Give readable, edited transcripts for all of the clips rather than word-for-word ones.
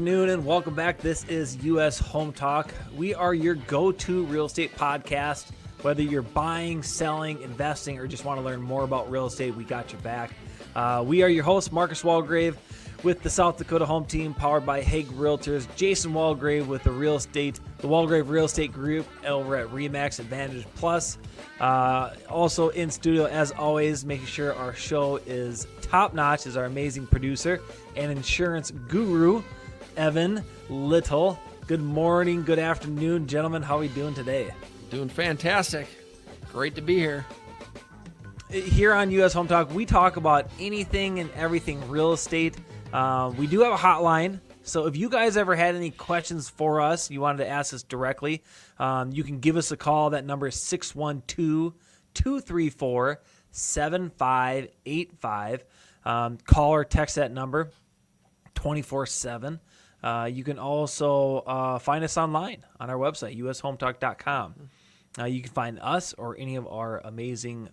afternoon and welcome back. This is US Home Talk. We are your go-to real estate podcast. Whether you're buying, selling, investing, or just want to learn more about real estate, we got your back. We are your hosts, Marcus Walgrave with the South Dakota Home Team, powered by Hague Realtors, Jason Walgrave with the Walgrave Real Estate Group over at RE/MAX Advantage Plus. Also in studio, as always, making sure our show is top-notch is our amazing producer and insurance guru, Evan Little. Good morning, good afternoon, gentlemen. How are we doing today? Doing fantastic. Great to be here. Here on US Home Talk, we talk about anything and everything real estate. We do have a hotline, so if you guys ever had any questions for us, you wanted to ask us directly, you can give us a call. That number is 612-234-7585. Call or text that number 24/7. You can also find us online on our website, ushometalk.com. You can find us or any of our amazing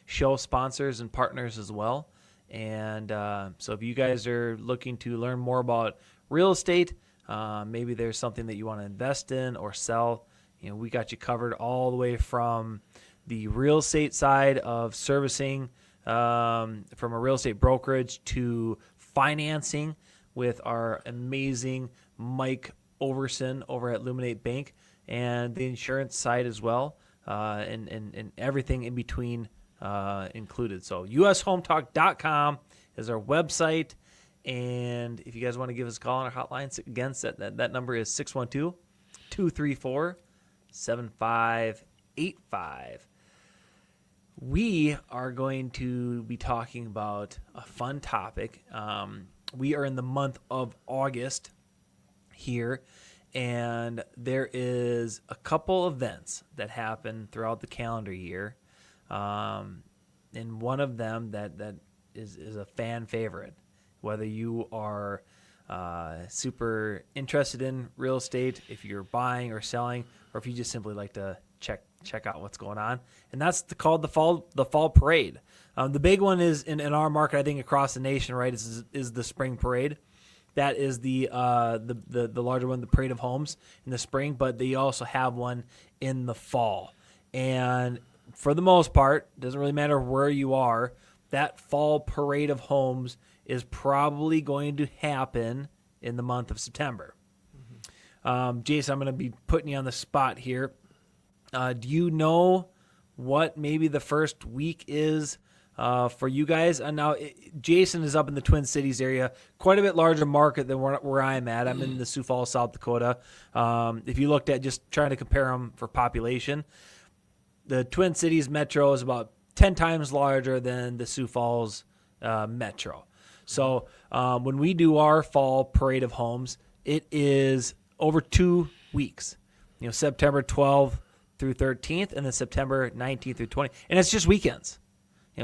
show sponsors and partners as well. And so if you guys are looking to learn more about real estate, maybe there's something that you want to invest in or sell, we got you covered all the way from the real estate side of servicing, from a real estate brokerage to financing with our amazing Mike Overson over at Luminate Bank, and the insurance side as well, and everything in between included. So ushometalk.com is our website, and if you guys want to give us a call on our hotline, again, that number is 612-234-7585. We are going to be talking about a fun topic. We are in the month of August here, and there is a couple events that happen throughout the calendar year, and one of them that is a fan favorite. Whether you are super interested in real estate, if you're buying or selling, or if you just simply like to check out what's going on, and that's called the fall parade. The big one is in our market, I think across the nation, right? Is the spring parade. That is the larger one, the Parade of Homes in the spring, but they also have one in the fall. And for the most part, doesn't really matter where you are, that fall Parade of Homes is probably going to happen in the month of September. Mm-hmm. Jason, I'm going to be putting you on the spot here. Do you know what maybe the first week is for you guys? And now Jason is up in the Twin Cities area, quite a bit larger market than where I'm at. I'm in the Sioux Falls, South Dakota. If you looked at just trying to compare them for population, the Twin Cities metro is about 10 times larger than the Sioux Falls metro. So when we do our fall Parade of Homes, it is over 2 weeks. September 12th through 13th, and then September 19th through 20th, and it's just weekends.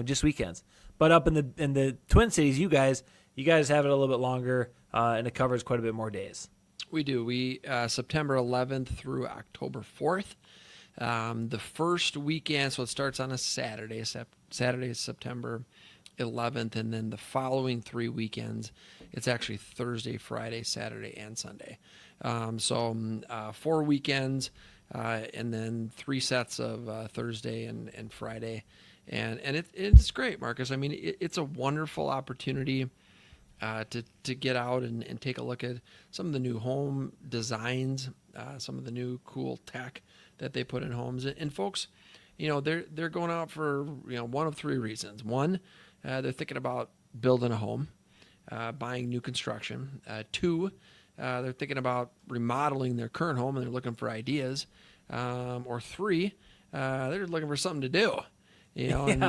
Just weekends. But up in the Twin Cities, you guys have it a little bit longer, and it covers quite a bit more days. We do. We September 11th through October 4th. The first weekend, so it starts on a Saturday. Saturday is September 11th, and then the following 3 weekends, it's actually Thursday, Friday, Saturday, and Sunday. 4 weekends, and then 3 sets of Thursday and Friday. And it's great, Marcus. I mean, it's a wonderful opportunity to get out and take a look at some of the new home designs, some of the new cool tech that they put in homes. And folks, they're going out for one of 3 reasons. One, they're thinking about building a home, buying new construction. 2, they're thinking about remodeling their current home and they're looking for ideas. Or 3, they're looking for something to do. And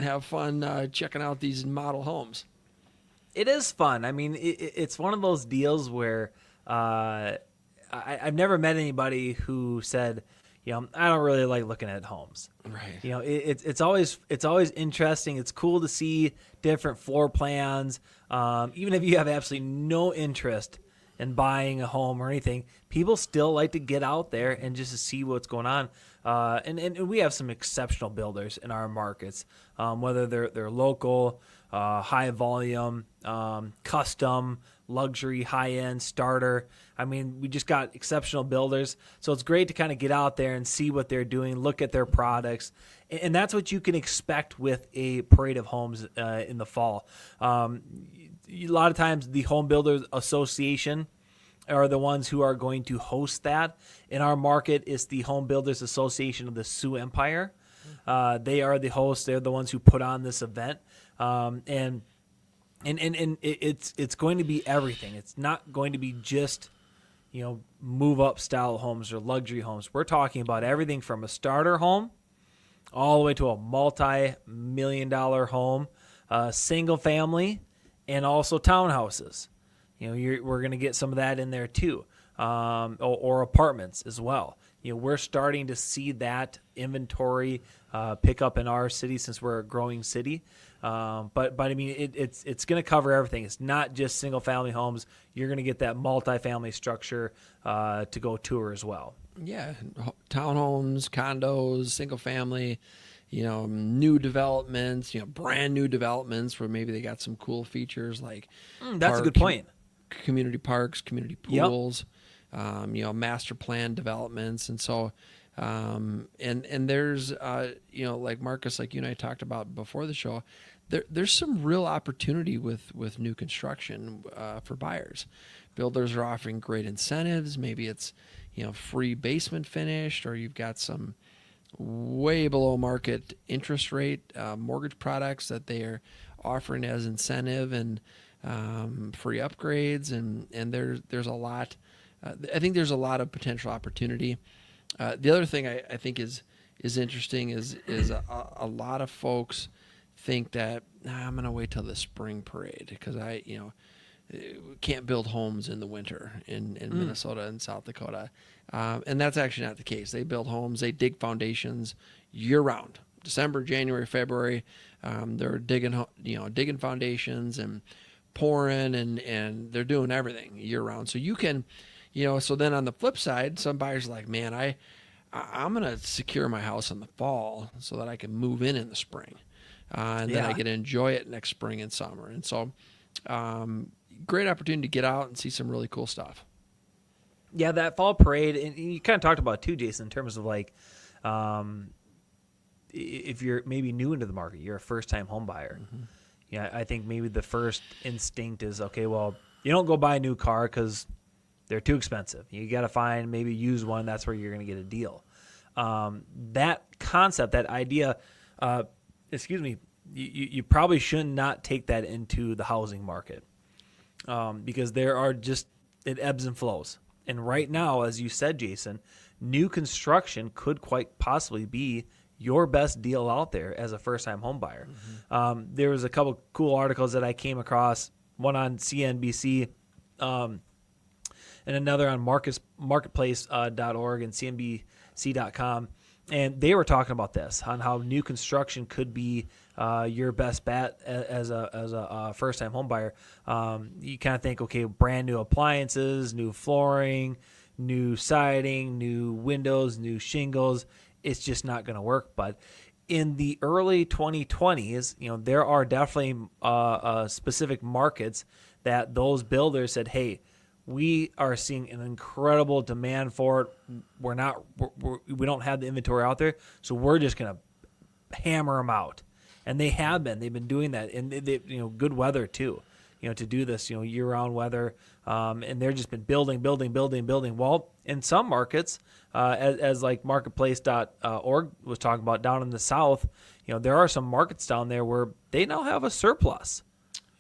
have fun checking out these model homes. It is fun. I mean, it's one of those deals where I've never met anybody who said, I don't really like looking at homes. Right. It's always interesting. It's cool to see different floor plans. Even if you have absolutely no interest in buying a home or anything, people still like to get out there and just to see what's going on. And we have some exceptional builders in our markets, whether they're local, high volume, custom, luxury, high-end, starter. I mean, we just got exceptional builders. So it's great to kind of get out there and see what they're doing, look at their products. And that's what you can expect with a parade of homes in the fall. A lot of times the Home Builders Association are the ones who are going to host that. In our market, it's the Home Builders Association of the Sioux Empire. They are the hosts. They're the ones who put on this event. And it's going to be everything. It's not going to be just, move up style homes or luxury homes. We're talking about everything from a starter home all the way to a multi-million-dollar home, single family, and also townhouses. We're going to get some of that in there too, or apartments as well. We're starting to see that inventory pick up in our city since we're a growing city. But I mean, it's going to cover everything. It's not just single family homes. You're going to get that multifamily structure to go tour as well. Yeah, townhomes, condos, single family, new developments, brand new developments where maybe they got some cool features like that's a good point. Community parks, community pools, master plan developments, and so and there's like Marcus, like you and I talked about before the show, there's some real opportunity with new construction for buyers. Builders are offering great incentives. Maybe it's free basement finished, or you've got some way below market interest rate mortgage products that they are offering as incentive and free upgrades, and there's a lot. I think there's a lot of potential opportunity. The other thing I think is interesting is a lot of folks think that I'm going to wait till the spring parade because can't build homes in the winter in Minnesota and South Dakota, and that's actually not the case. They build homes, they dig foundations year round. December, January, February, they're digging foundations and pouring and they're doing everything year round. So you can, so then on the flip side, some buyers are like, man, I'm going to secure my house in the fall so that I can move in the spring. And then I get to enjoy it next spring and summer. And so great opportunity to get out and see some really cool stuff. Yeah, that fall parade, and you kind of talked about it too, Jason, in terms of like if you're maybe new into the market, you're a first-time home buyer. Mm-hmm. Yeah, I think maybe the first instinct is, okay, well, you don't go buy a new car because they're too expensive. You got to find maybe use one. That's where you're going to get a deal. That concept, that idea, you probably should not take that into the housing market because there are just, it ebbs and flows. And right now, as you said, Jason, new construction could quite possibly be your best deal out there as a first-time home buyer. Mm-hmm. There was a couple cool articles that I came across, one on CNBC and another on marketplace.org and CNBC.com. And they were talking about this, on how new construction could be your best bet as a first-time home buyer. You kind of think, okay, brand new appliances, new flooring, new siding, new windows, new shingles. It's just not going to work. But in the early 2020s, there are definitely specific markets that those builders said, hey, we are seeing an incredible demand for it. We don't have the inventory out there, so we're just going to hammer them out. And they have been. They've been doing that, and they good weather too. To do this, year-round weather, and they've just been building. Well, in some markets, as like marketplace.org was talking about down in the South, there are some markets down there where they now have a surplus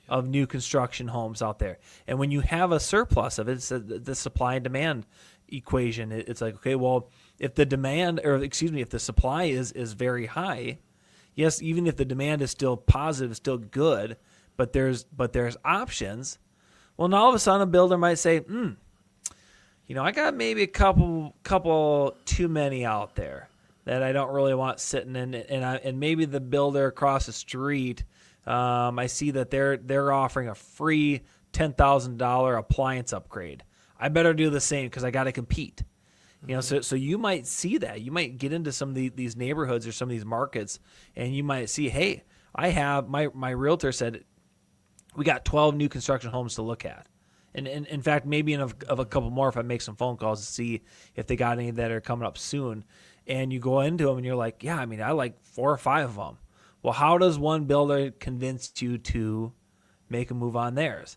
of new construction homes out there. And when you have a surplus of it, it's the supply and demand equation. It's like, okay, well, if the supply is very high, yes, even if the demand is still positive, still good, but there's options. Well, now all of a sudden a builder might say, I got maybe a couple too many out there that I don't really want sitting in, and maybe the builder across the street, I see that they're offering a free $10,000 appliance upgrade. I better do the same because I got to compete. So you might see that. You might get into some of these neighborhoods or some of these markets, and you might see, hey, I have my realtor said we got 12 new construction homes to look at. And in fact, maybe of a couple more if I make some phone calls to see if they got any that are coming up soon. And you go into them and you're like, yeah, I mean, I like 4 or 5 of them. Well, how does one builder convince you to make a move on theirs?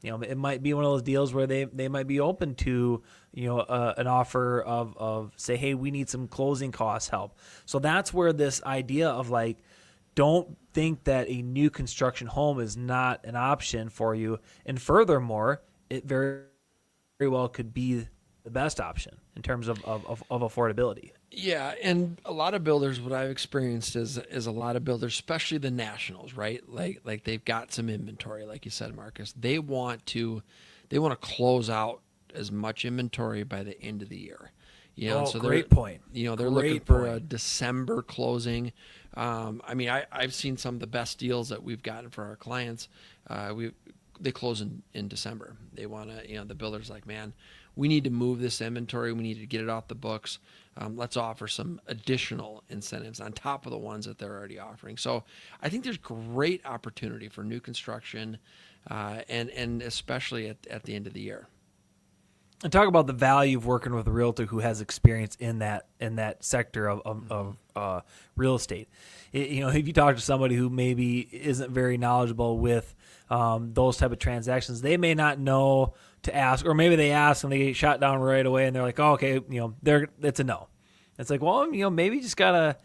It might be one of those deals where they might be open to, an offer of say, hey, we need some closing costs help. So that's where this idea of like, don't think that a new construction home is not an option for you. And furthermore, it very, very well could be the best option in terms of affordability. Yeah, and a lot of builders, what I've experienced is a lot of builders, especially the nationals, right? Like they've got some inventory, like you said, Marcus. They want to close out as much inventory by the end of the year. Great point. They're Great looking for point. a December closing. I've seen some of the best deals that we've gotten for our clients. They close in December. They want to, the builder's like, man, we need to move this inventory. We need to get it off the books. Let's offer some additional incentives on top of the ones that they're already offering. So I think there's great opportunity for new construction, and especially at the end of the year. And talk about the value of working with a realtor who has experience in that sector of real estate. If you talk to somebody who maybe isn't very knowledgeable with those type of transactions, they may not know to ask, or maybe they ask and they get shot down right away, and they're like, "Oh, okay, it's a no." It's like, well, maybe you just gotta,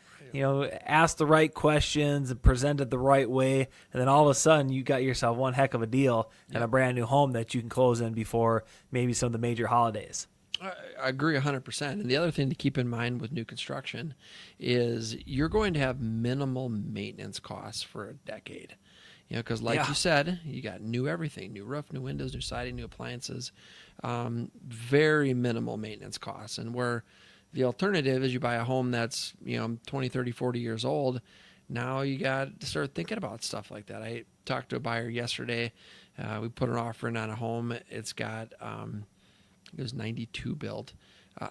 ask the right questions and present it the right way, and then all of a sudden you got yourself one heck of a deal and a brand new home that you can close in before maybe some of the major holidays. I agree 100%. And the other thing to keep in mind with new construction is you're going to have minimal maintenance costs for a decade. Because like you said, you got new everything, new roof, new windows, new siding, new appliances, very minimal maintenance costs. And where the alternative is you buy a home that's, 20, 30, 40 years old, now you got to start thinking about stuff like that. I talked to a buyer yesterday. We put an offer in on a home. It's got, it was 92 built,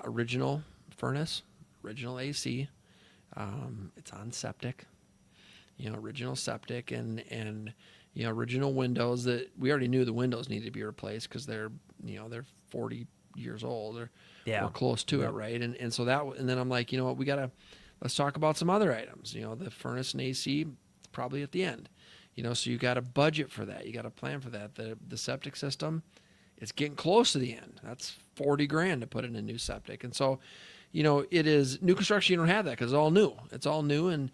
original furnace, original AC. It's on septic. Original septic and original windows that we already knew the windows needed to be replaced because they're 40 years old or close to it, right? And so and then I'm like, let's talk about some other items. The furnace and AC probably at the end. So you got a budget for that. You got a plan for that. The septic system, it's getting close to the end. That's $40,000 to put in a new septic, and so. It is new construction. You don't have that because it's all new. It's all new, and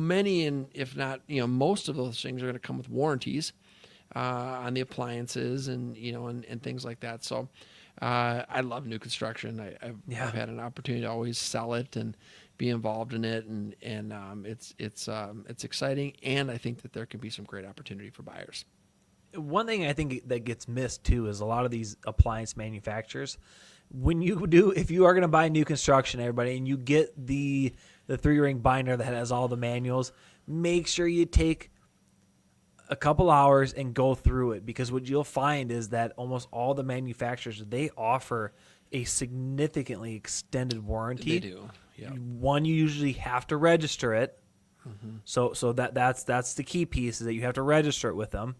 many, and if not, most of those things are going to come with warranties on the appliances and and things like that. So I love new construction. I've had an opportunity to always sell it and be involved in it, and it's exciting, and I think that there can be some great opportunity for buyers. One thing I think that gets missed too is a lot of these appliance manufacturers. If you are going to buy new construction, everybody, and you get the 3-ring binder that has all the manuals, make sure you take a couple hours and go through it, because what you'll find is that almost all the manufacturers, they offer a significantly extended warranty. They do. Yeah. One, you usually have to register it. Mm-hmm. So that's the key piece, is that you have to register it with them.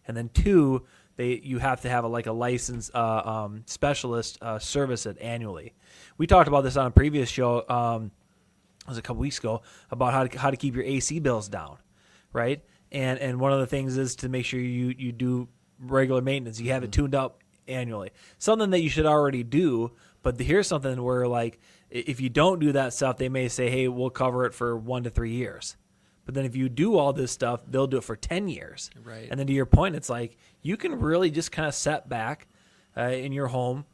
And then 2, you have to have a licensed specialist service it annually. We talked about this on a previous show, it was a couple weeks ago, about how to keep your AC bills down, right? And one of the things is to make sure you do regular maintenance. You have it tuned up annually. Something that you should already do, but here's something where, like, if you don't do that stuff, they may say, hey, we'll cover it for 1 to 3 years. But then if you do all this stuff, they'll do it for 10 years. Right. And then to your point, it's like you can really just kind of set back in your home,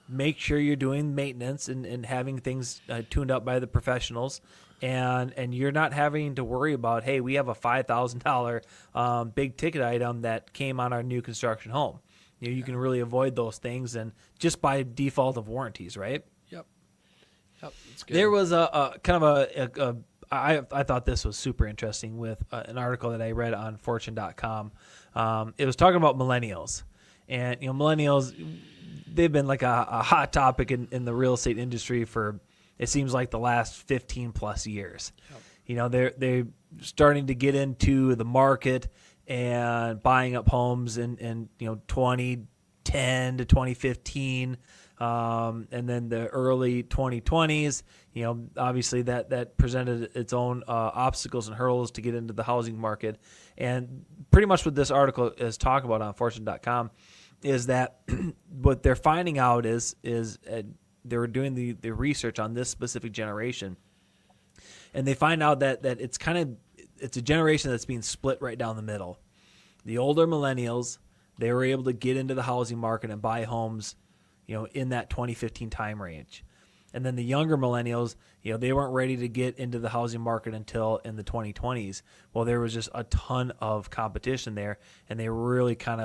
make sure you're doing maintenance and having things tuned up by the professionals, and you're not having to worry about, hey, we have a $5,000 big ticket item that came on our new construction home. You can really avoid those things, and just by default of warranties, right? Yep. That's good. There was a kind of I thought this was super interesting with an article that I read on Fortune.com. It was talking about millennials. And, millennials, they've been like a hot topic in the real estate industry for, it seems like, the last 15 plus years. Yep. They're starting to get into the market and buying up homes in 2010, 2010 to 2015, and then the early 2020s. Obviously that presented its own obstacles and hurdles to get into the housing market. And pretty much what this article is talking about on Fortune.com is that what they're finding out is they were doing the research on this specific generation, and they find out that it's a generation that's being split right down the middle. The older millennials, they were able to get into the housing market and buy homes, in that 2015 time range. And then the younger millennials, they weren't ready to get into the housing market until in the 2020s. Well, there was just a ton of competition there, and they really kind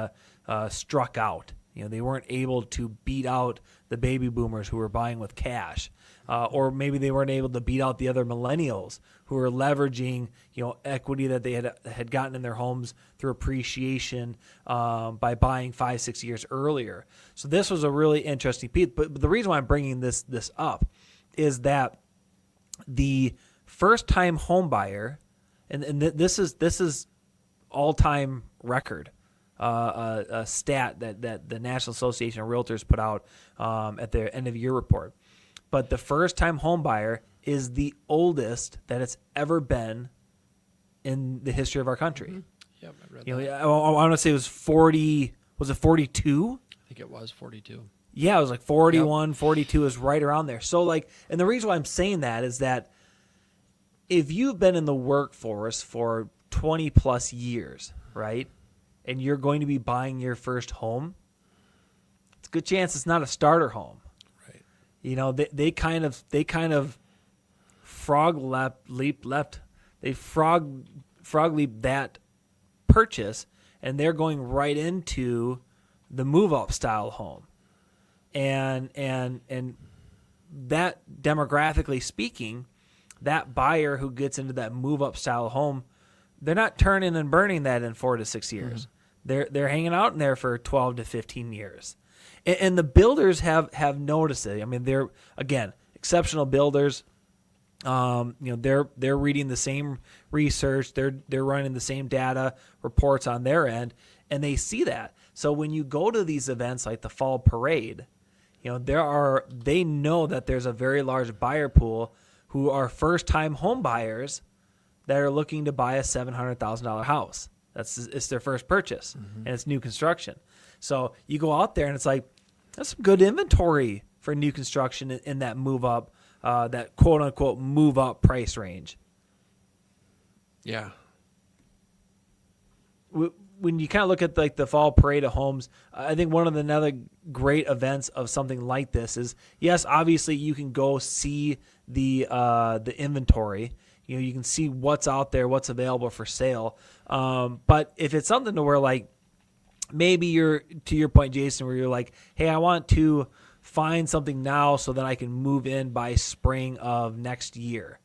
of struck out. They weren't able to beat out the baby boomers who were buying with cash, or maybe they weren't able to beat out the other millennials who were leveraging, equity that they had gotten in their homes through appreciation by buying 5-6 years earlier. So this was a really interesting piece. But the reason why I'm bringing this up is that the first-time home buyer, and this is all-time record. A stat that the National Association of Realtors put out at their end-of-year report. But the first-time home buyer is the oldest that it's ever been in the history of our country. Mm-hmm. Yep, I read that. I want to say it was 40. Was it 42? I think it was 42. Yeah, it was like 41, Yep. 42 is right around there. So and the reason why I'm saying that is that if you've been in the workforce for 20 plus years, right? And you're going to be buying your first home, it's a good chance it's not a starter home. Right. They kind of frog leaped that purchase, and they're going right into the move up style home. And that, demographically speaking, that buyer who gets into that move up style home, they're not turning and burning that in 4 to 6 years. Mm-hmm. They're hanging out in there for 12 to 15 years. And the builders have noticed it. I mean, they're, again, exceptional builders. They're reading the same research. They're running the same data reports on their end, and they see that. So when you go to these events like the Fall Parade, they know that there's a very large buyer pool who are first-time home buyers that are looking to buy a $700,000 house. It's their first purchase, mm-hmm. and it's new construction. So you go out there, and it's like, that's some good inventory for new construction in that move up, that quote unquote move up price range. Yeah. When you kind of look at like the Fall Parade of Homes, I think one of the another great events of something like this is, yes, obviously you can go see the inventory. You can see what's out there, what's available for sale. But if it's something to where, like, maybe you're, to your point, Jason, where you're like, hey, I want to find something now so that I can move in by spring of next year.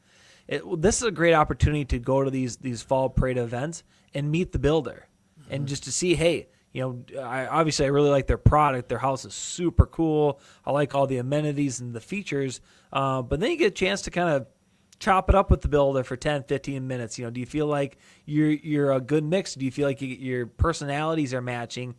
This is a great opportunity to go to these Fall Parade events and meet the builder, mm-hmm. and just to see, hey, I really like their product. Their house is super cool. I like all the amenities and the features. But then you get a chance to kind of chop it up with the builder for 10, 15 minutes. Do you feel like you're a good mix? Do you feel like your personalities are matching?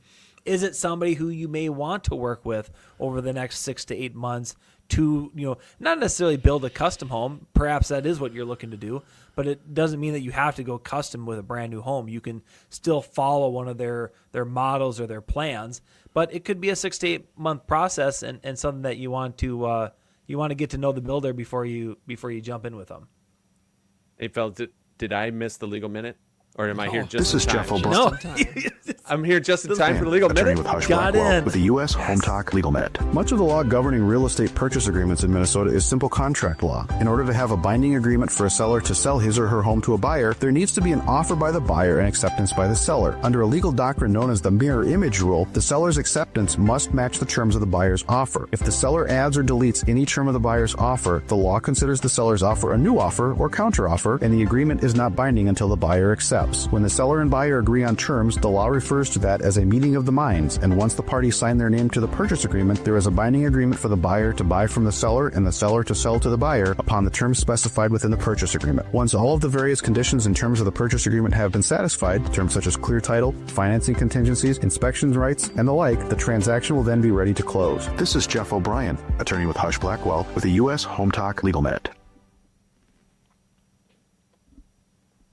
Is it somebody who you may want to work with over the next 6 to 8 months to, not necessarily build a custom home? Perhaps that is what you're looking to do, but it doesn't mean that you have to go custom with a brand new home. You can still follow one of their models or their plans, but it could be a 6 to 8 month process and something that you want to get to know the builder before you jump in with them. Hey, fellas, did I miss the legal minute? Or am I here just This in is time? Jeff O'Brien. No, I'm here just in time for the legal attorney minute. with Hush Got Blackwell in. with the U.S. Home Talk Legal Minute. Much of the law governing real estate purchase agreements in Minnesota is simple contract law. In order to have a binding agreement for a seller to sell his or her home to a buyer, there needs to be an offer by the buyer and acceptance by the seller. Under a legal doctrine known as the mirror image rule, the seller's acceptance must match the terms of the buyer's offer. If the seller adds or deletes any term of the buyer's offer, the law considers the seller's offer a new offer or counteroffer, and the agreement is not binding until the buyer accepts. When the seller and buyer agree on terms, the law refers refers to that as a meeting of the minds, and once the parties sign their name to the purchase agreement, there is a binding agreement for the buyer to buy from the seller and the seller to sell to the buyer upon the terms specified within the purchase agreement. Once all of the various conditions and terms of the purchase agreement have been satisfied, terms such as clear title, financing contingencies, inspection rights, and the like, the transaction will then be ready to close. This is Jeff O'Brien, attorney with Hush Blackwell with the U.S. Home Talk Legal Minute.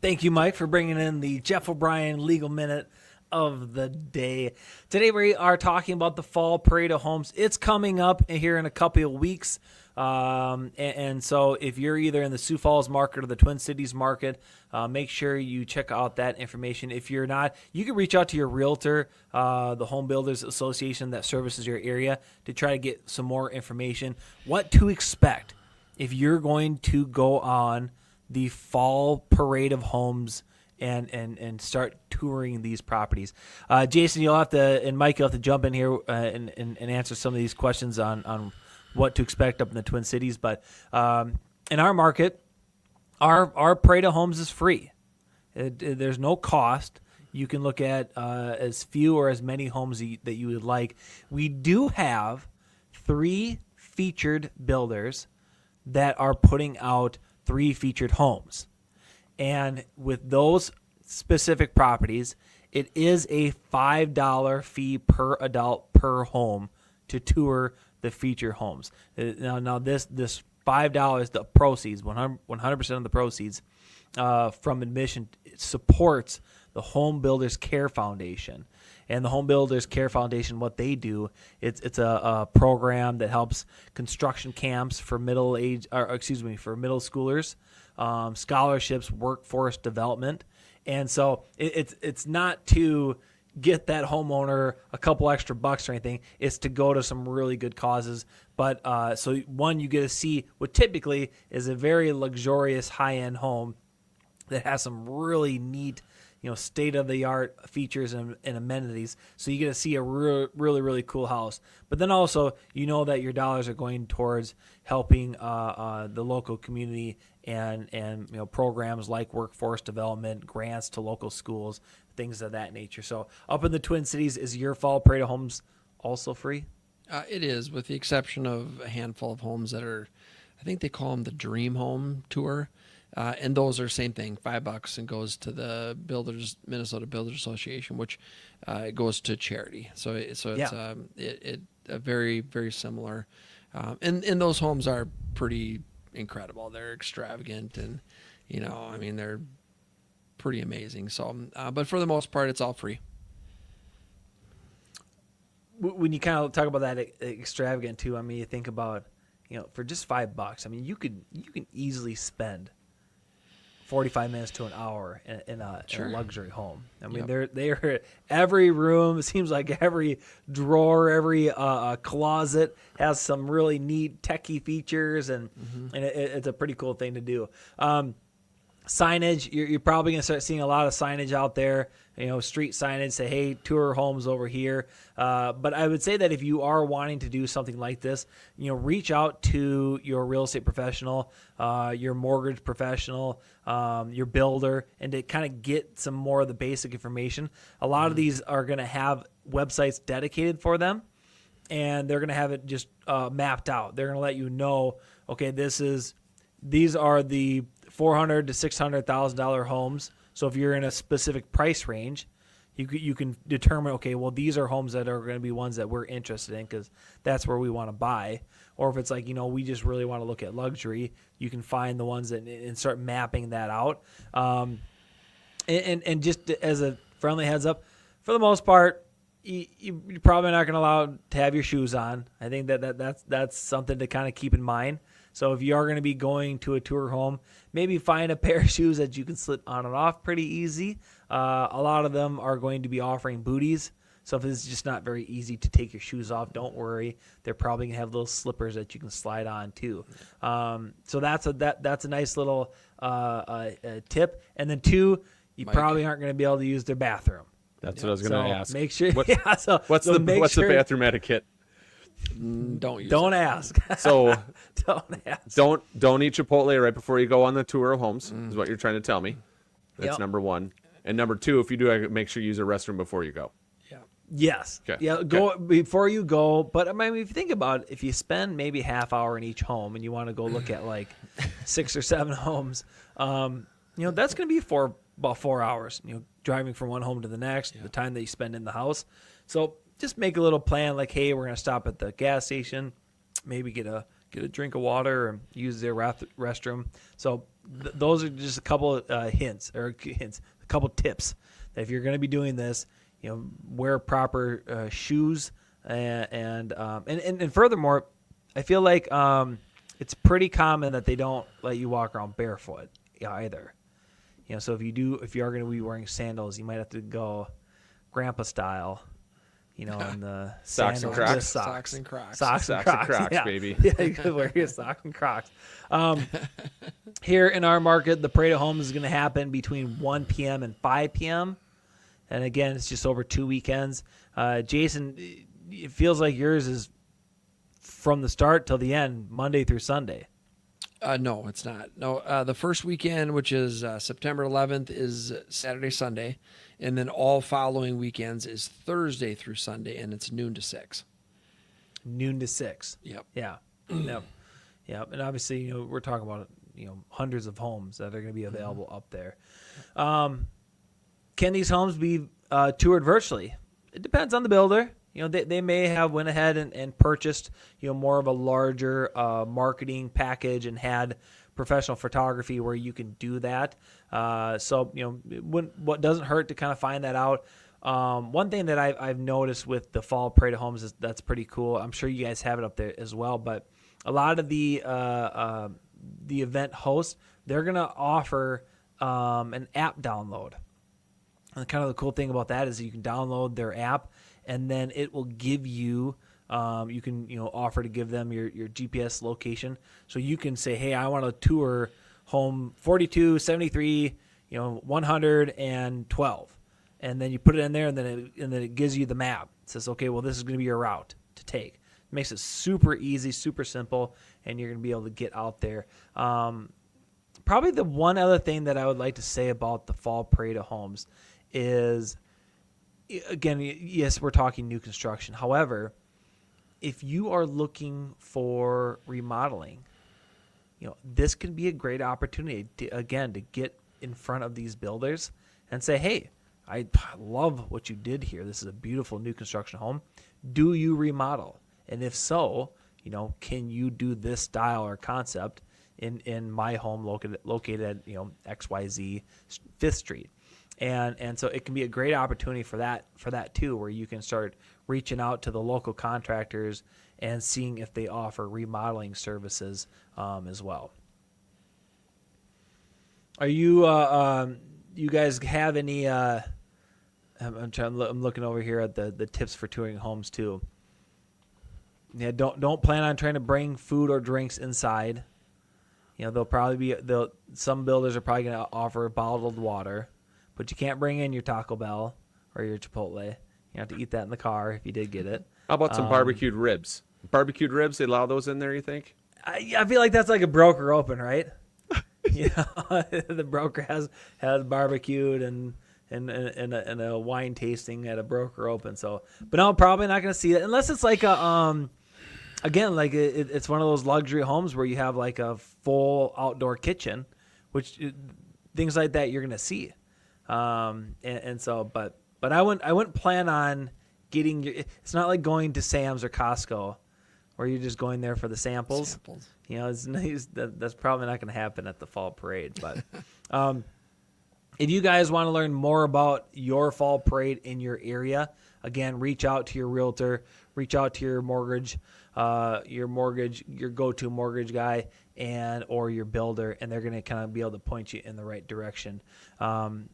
Thank you, Mike, for bringing in the Jeff O'Brien Legal Minute of the day. Today we are talking about the Fall Parade of Homes. It's coming up here in a couple of weeks. And so if you're either in the Sioux Falls market or the Twin Cities market, make sure you check out that information. If you're not, you can reach out to your realtor, the Home Builders Association that services your area, to try to get some more information. What to expect if you're going to go on the Fall Parade of Homes and start touring these properties. Jason, you'll have to, and Mike, you'll have to jump in here and answer some of these questions on what to expect up in the Twin Cities. But in our market, our Parade of Homes is free. There's no cost. You can look at as few or as many homes that you would like. We do have 3 featured builders that are putting out 3 featured homes. And with those specific properties, it is a $5 fee per adult per home to tour the feature homes. Now this $5, the proceeds, 100% of the proceeds from admission, supports the Home Builders Care Foundation. And the Home Builders Care Foundation, what they do, it's a program that helps construction camps for middle schoolers, scholarships, workforce development. And so it's not to get that homeowner a couple extra bucks or anything. It's to go to some really good causes. But so one, you get to see what typically is a very luxurious high-end home that has some really neat, state-of-the-art features and amenities. So you get to see a really, really cool house. But then also, that your dollars are going towards helping the local community and programs like workforce development, grants to local schools, things of that nature. So up in the Twin Cities, is your Fall Parade of Homes also free? It is, with the exception of a handful of homes that are, I think they call them the Dream Home Tour. And those are same thing, $5, and goes to the Minnesota Builders Association, which goes to charity. So it's very, very similar. And those homes are pretty incredible. They're extravagant, and they're pretty amazing. So, but for the most part, it's all free. When you kind of talk about that extravagant too, you think about, for just $5, you can easily spend 45 minutes to an hour in a luxury home. They're every room, it seems like every drawer, every closet has some really neat techie features, and it's a pretty cool thing to do. Signage, you're probably going to start seeing a lot of signage out there, street signage, say, hey, tour homes over here. But I would say that if you are wanting to do something like this, reach out to your real estate professional, your mortgage professional, your builder, and to kind of get some more of the basic information. A lot of these are going to have websites dedicated for them, and they're going to have it just mapped out. They're going to let you know, okay, these are the $400,000 to $600,000 homes. So if you're in a specific price range, you can determine, okay, well, these are homes that are going to be ones that we're interested in because that's where we want to buy. Or if it's like, we just really want to look at luxury, you can find the ones and start mapping that out. And just as a friendly heads up, for the most part, you're probably not going to allow to have your shoes on. I think that's something to kind of keep in mind. So if you are going to be going to a tour home, maybe find a pair of shoes that you can slip on and off pretty easy. A lot of them are going to be offering booties. So if it's just not very easy to take your shoes off, don't worry. They're probably going to have little slippers that you can slide on too. So that's a nice little tip. And then 2, you probably aren't going to be able to use their bathroom. That's what I was going to ask. Make sure. What's the bathroom etiquette? Don't ask. So don't ask. Don't eat Chipotle right before you go on the tour of homes. Is what you're trying to tell me. That's number 1. And number 2, if you do, make sure you use a restroom before you go. Yeah. Yes. Okay. Yeah. Go before you go. But I mean, if you think about it, if you spend maybe half hour in each home and you want to go look at like 6 or 7 homes, that's going to be about 4 hours. Driving from one home to the next, the time that you spend in the house. So just make a little plan. Like, hey, we're going to stop at the gas station, maybe get a drink of water and use their restroom. So those are just a couple hints, a couple tips that if you're going to be doing this, wear proper shoes and furthermore, I feel like it's pretty common that they don't let you walk around barefoot either. So if you are going to be wearing sandals, you might have to go grandpa style. And the Socks and Crocs. Socks and Crocs. Socks and Crocs, yeah. baby. Yeah, you could wear your socks and Crocs. Here in our market, the Parade of Homes is going to happen between 1 p.m. and 5 p.m. And again, it's just over 2 weekends. Jason, it feels like yours is from the start till the end, Monday through Sunday. No, it's not. No, the first weekend, which is September 11th, is Saturday, Sunday. And then all following weekends is Thursday through Sunday, and it's noon to 6. Noon to 6. Yep. Yeah. Yep. Yep. And obviously, we're talking about, hundreds of homes that are going to be available up there. Can these homes be toured virtually? It depends on the builder. They may have went ahead and purchased, more of a larger marketing package and had professional photography where you can do that. So what doesn't hurt to kind of find that out. One thing that I've noticed with the Fall Parade of Homes is that's pretty cool. I'm sure you guys have it up there as well, but a lot of the event hosts, they're going to offer an app download. And kind of the cool thing about that is you can download their app, and then it will give you, you can offer to give them your GPS location, so you can say, hey, I want to tour home 42, 73, 112, and then you put it in there, and then it gives you the map. It says, okay, well, this is going to be your route to take. It makes it super easy, super simple, and you're going to be able to get out there. Probably the one other thing that I would like to say about the Fall Parade of Homes is, again, yes, we're talking new construction. However, if you are looking for remodeling, this could be a great opportunity to get in front of these builders and say, hey, I love what you did here. This is a beautiful new construction home. Do you remodel? And if so, can you do this style or concept in my home located at XYZ 5th Street? And so it can be a great opportunity for that too, where you can start reaching out to the local contractors and seeing if they offer remodeling services as well. Are you you guys have any? I'm looking over here at the tips for touring homes too. Yeah, don't plan on trying to bring food or drinks inside. Some builders are probably going to offer bottled water. But you can't bring in your Taco Bell or your Chipotle. You have to eat that in the car if you did get it. How about some barbecued ribs? Barbecued ribs, they allow those in there, you think? I feel like that's like a broker open, right? The broker has barbecued and a wine tasting at a broker open. So, but I'm probably not going to see that unless it's like a again, like it's one of those luxury homes where you have like a full outdoor kitchen, which things like that you're going to see. But I wouldn't plan on getting it's not like going to Sam's or Costco where you're just going there for the samples. That's probably not going to happen at the Fall Parade. But if you guys want to learn more about your Fall Parade in your area, again, reach out to your realtor, reach out to your go-to mortgage guy or your builder, and they're going to kind of be able to point you in the right direction.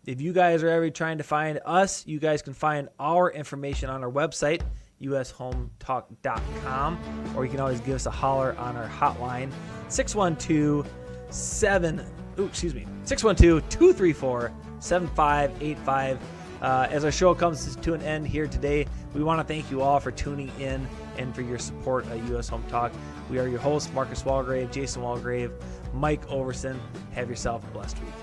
If you guys are ever trying to find us, you guys can find our information on our website, ushometalk.com, or you can always give us a holler on our hotline, 612-234-7585. As our show comes to an end here today, we want to thank you all for tuning in and for your support of U.S. Home Talk. We are your hosts, Marcus Walgrave, Jason Walgrave, Mike Overson. Have yourself a blessed week.